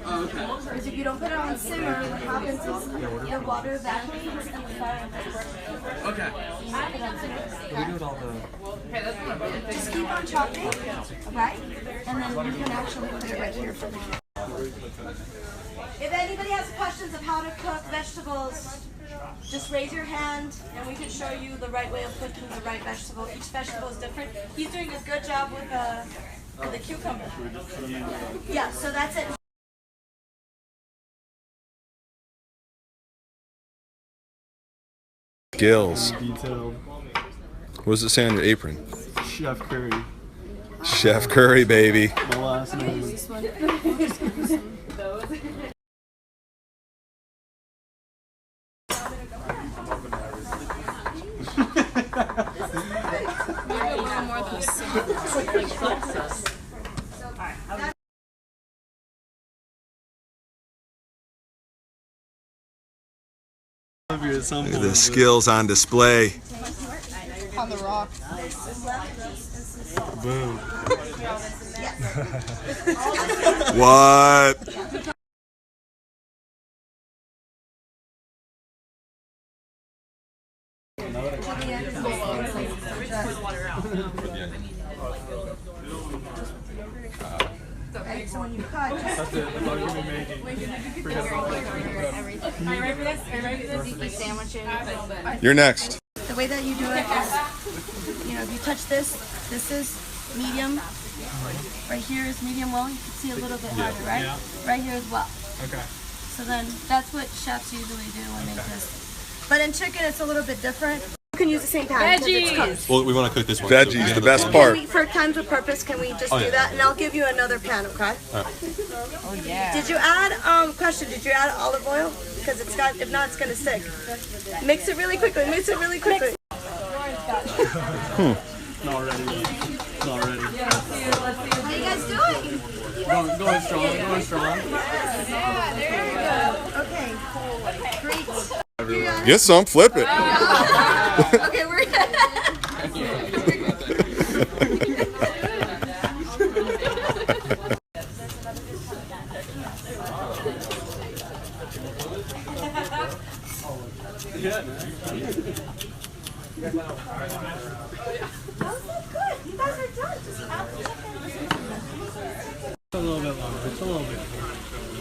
Oh, okay. Because if you don't put it on simmer, what happens is the water evaporates and the fire burns. Okay. We do it all the. Just keep on chopping, okay? And then you can actually put it right here for me. If anybody has questions of how to cook vegetables, just raise your hand and we can show you the right way of cooking the right vegetable. Each vegetable is different. He's doing a good job with the cucumber. Yeah, so that's it. Skills. Detailed. What does it say on your apron? Chef Curry. Chef Curry, baby. My last name. Look at the skills on display. On the rock. Boom. What? Okay, so when you cut, That's it. That's all you're gonna be making. Forget about Are you ready for this? Are you ready for this? Ziki sandwiches. You're next. the way that you do it is, you know, if you touch this, this is medium. Right here is medium well. You can see a little bit harder, right? Yeah. Right here as well. Okay. So then that's what chefs usually do when they just. But in chicken, it's a little bit different. You can use the same pan because it's cooked. Well, we want to cook this one. Veggies, the best Can part. we, for times of purpose, can we just do that? And I'll give you another pan, okay? Oh yeah. Did you add, question, did you add olive oil? Because it's got, if not, it's going to stick. Mix it really quickly, mix it really quickly. Not ready. Not ready. How you guys doing? Going strong. Going strong. Yeah, there you go. Okay, great. Get some, flip it. Okay, we're Yeah. You guys are done. Just A little bit longer. It's a little bit.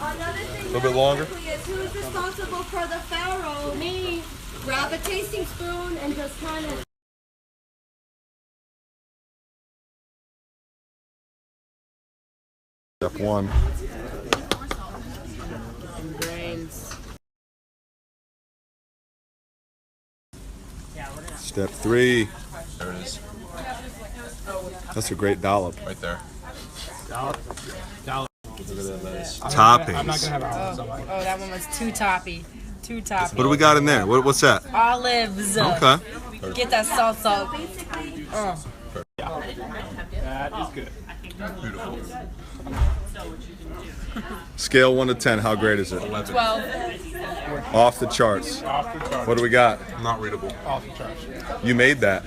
another thing. A little bit longer? Is who is responsible for the farro? Me. Grab a tasting spoon and just kind of. Step one. Brains. Step three. There it is. That's a great dollop. Right there. Dollar. Look at that lettuce. I'm not gonna Toppings. have olives on mine. Oh, that one was too toppy. Too toppy. What do we got in there? What's that? Olives. Okay. Get that salsa. That is good. Beautiful. Scale 1 to 10. How great is it? 11. 12. Off the charts. Off the chart. What do we got? Not readable. Off the charts. You made that.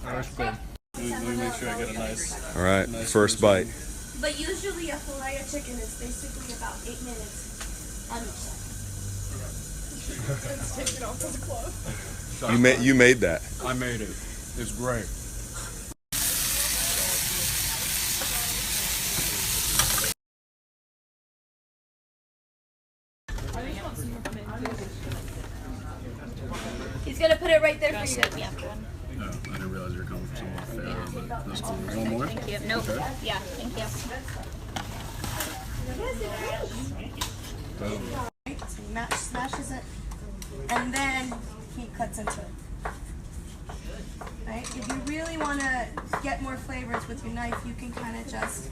That's good. Let me make sure I get a nice. All right. First bite. But usually a fillet of chicken is basically about 8 minutes on each side. You made that. I made it. It's great. He's gonna put it right there for you. No, I didn't realize you were coming from somewhere fair, but that's cool. One more? Thank you. Nope. Yeah, thank you. He smashes it, and then he cuts into it. Right? If you really want to get more flavors with your knife, you can kind of just